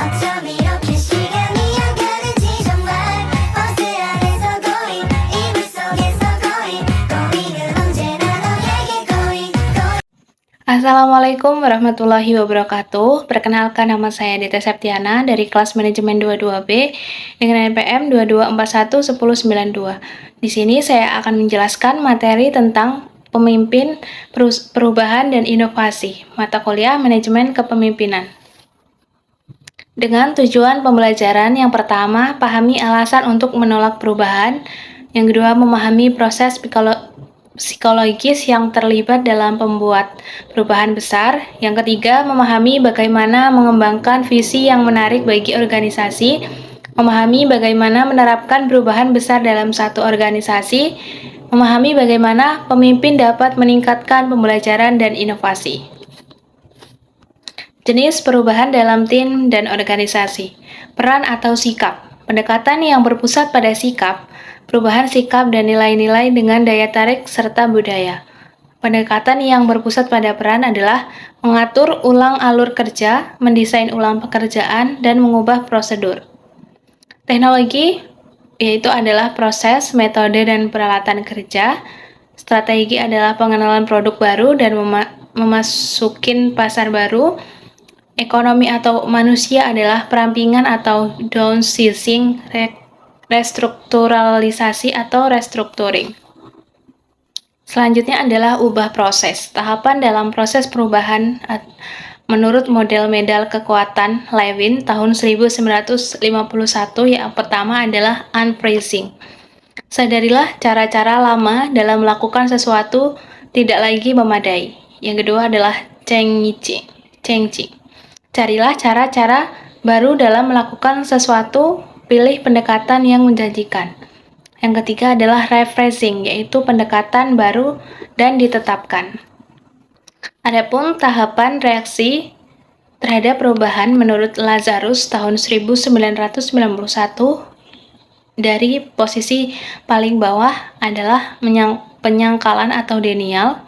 어쩜 이렇게 시간이 안 가는지 정말 버스 안에서 고인 이불 속에서 고인은 언제나 너에게 고인. Assalamualaikum warahmatullahi wabarakatuh. Perkenalkan, nama saya Dita Septiana dari kelas manajemen 22B dengan NPM 22411092. Di sini saya akan menjelaskan materi tentang pemimpin, perubahan dan inovasi, mata kuliah manajemen kepemimpinan. Dengan tujuan pembelajaran, yang pertama, pahami alasan untuk menolak perubahan. Yang kedua, memahami proses psikologis yang terlibat dalam pembuat perubahan besar. Yang ketiga, memahami bagaimana mengembangkan visi yang menarik bagi organisasi, memahami bagaimana menerapkan perubahan besar dalam satu organisasi, memahami bagaimana pemimpin dapat meningkatkan pembelajaran dan inovasi. Jenis perubahan dalam tim dan organisasi. Peran atau sikap. Pendekatan yang berpusat pada sikap, perubahan sikap dan nilai-nilai dengan daya tarik serta budaya. Pendekatan yang berpusat pada peran adalah mengatur ulang alur kerja, mendesain ulang pekerjaan, dan mengubah prosedur. Teknologi yaitu adalah proses, metode, dan peralatan kerja. Strategi adalah pengenalan produk baru dan memasukin pasar baru. Ekonomi atau manusia adalah perampingan atau downsizing, restrukturalisasi atau restructuring. Selanjutnya adalah ubah proses. Tahapan dalam proses perubahan menurut model medal kekuatan Lewin tahun 1951 yang pertama adalah unfreezing. Sadarilah cara-cara lama dalam melakukan sesuatu tidak lagi memadai. Yang kedua adalah changing. Carilah cara-cara baru dalam melakukan sesuatu, pilih pendekatan yang menjanjikan. Yang ketiga adalah rephrasing, yaitu pendekatan baru dan ditetapkan. Adapun tahapan reaksi terhadap perubahan menurut Lazarus tahun 1991 dari posisi paling bawah adalah penyangkalan atau denial.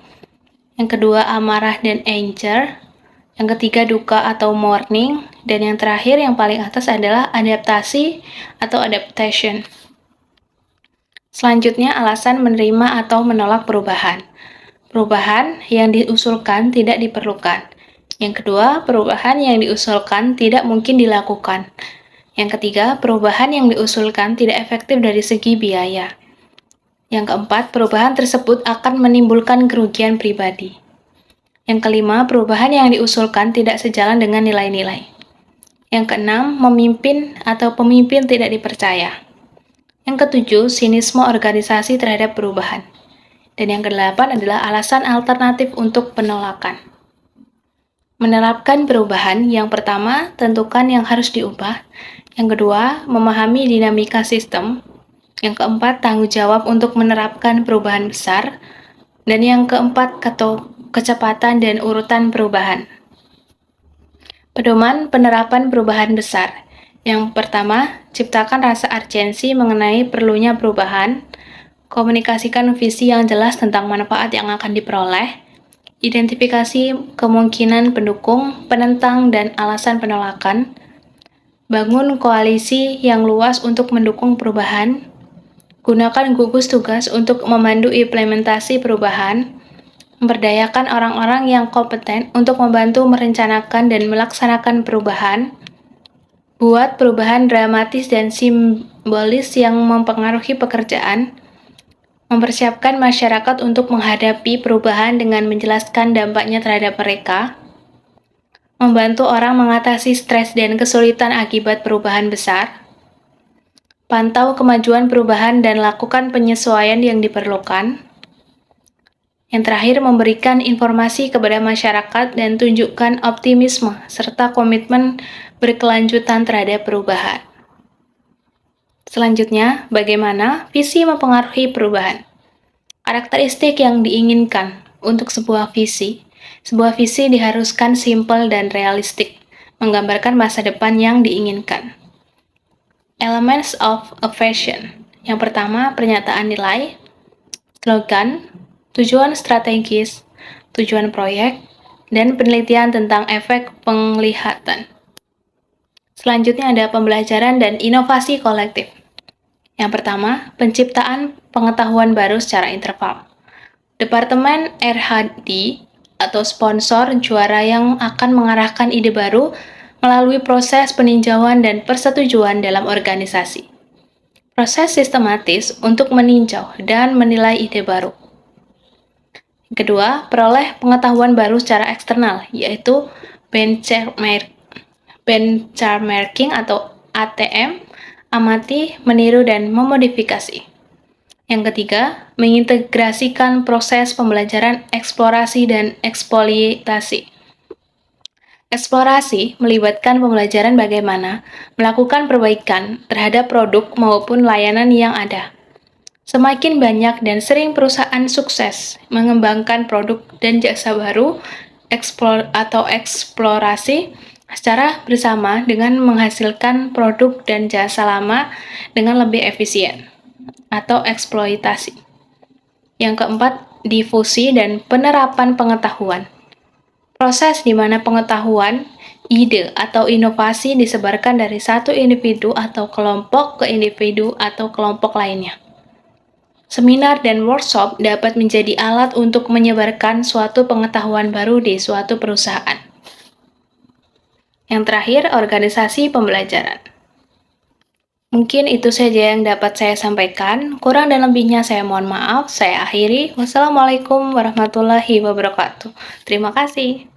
Yang kedua amarah dan anger. Yang ketiga duka atau mourning, dan yang terakhir yang paling atas adalah adaptasi atau adaptation. Selanjutnya alasan menerima atau menolak perubahan. Perubahan yang diusulkan tidak diperlukan. Yang kedua, perubahan yang diusulkan tidak mungkin dilakukan. Yang ketiga, perubahan yang diusulkan tidak efektif dari segi biaya. Yang keempat, perubahan tersebut akan menimbulkan kerugian pribadi. Yang kelima, perubahan yang diusulkan tidak sejalan dengan nilai-nilai. Yang keenam, memimpin atau pemimpin tidak dipercaya. Yang ketujuh, sinisme organisasi terhadap perubahan. Dan yang kedelapan adalah alasan alternatif untuk penolakan. Menerapkan perubahan, yang pertama, tentukan yang harus diubah. Yang kedua, memahami dinamika sistem. Yang keempat, tanggung jawab untuk menerapkan perubahan besar. Dan yang keempat, kecepatan dan urutan perubahan. Pedoman penerapan perubahan besar. Yang pertama, ciptakan rasa urgensi mengenai perlunya perubahan. Komunikasikan visi yang jelas tentang manfaat yang akan diperoleh. Identifikasi kemungkinan pendukung, penentang, dan alasan penolakan. Bangun koalisi yang luas untuk mendukung perubahan. Gunakan gugus tugas untuk memandu implementasi perubahan. Memberdayakan orang-orang yang kompeten untuk membantu merencanakan dan melaksanakan perubahan. Buat perubahan dramatis dan simbolis yang mempengaruhi pekerjaan. Mempersiapkan masyarakat untuk menghadapi perubahan dengan menjelaskan dampaknya terhadap mereka. Membantu orang mengatasi stres dan kesulitan akibat perubahan besar. Pantau kemajuan perubahan dan lakukan penyesuaian yang diperlukan. Yang terakhir, memberikan informasi kepada masyarakat dan tunjukkan optimisme serta komitmen berkelanjutan terhadap perubahan. Selanjutnya, bagaimana visi mempengaruhi perubahan? Karakteristik yang diinginkan untuk sebuah visi. Sebuah visi diharuskan simpel dan realistik, menggambarkan masa depan yang diinginkan. Elements of a vision. Yang pertama, pernyataan nilai, slogan, tujuan strategis, tujuan proyek, dan penelitian tentang efek penglihatan. Selanjutnya ada pembelajaran dan inovasi kolektif. Yang pertama, penciptaan pengetahuan baru secara interval. Departemen R&D atau sponsor juara yang akan mengarahkan ide baru melalui proses peninjauan dan persetujuan dalam organisasi. Proses sistematis untuk meninjau dan menilai ide baru. Kedua, peroleh pengetahuan baru secara eksternal, yaitu benchmarking atau ATM, amati, meniru, dan memodifikasi. Yang ketiga, mengintegrasikan proses pembelajaran eksplorasi dan eksploitasi. Eksplorasi melibatkan pembelajaran bagaimana melakukan perbaikan terhadap produk maupun layanan yang ada. Semakin banyak dan sering perusahaan sukses mengembangkan produk dan jasa baru, eksplorasi secara bersama dengan menghasilkan produk dan jasa lama dengan lebih efisien, atau eksploitasi. Yang keempat, difusi dan penerapan pengetahuan. Proses di mana pengetahuan, ide, atau inovasi disebarkan dari satu individu atau kelompok ke individu atau kelompok lainnya. Seminar dan workshop dapat menjadi alat untuk menyebarkan suatu pengetahuan baru di suatu perusahaan. Yang terakhir, organisasi pembelajaran. Mungkin itu saja yang dapat saya sampaikan. Kurang dan lebihnya saya mohon maaf. Saya akhiri. Wassalamualaikum warahmatullahi wabarakatuh. Terima kasih.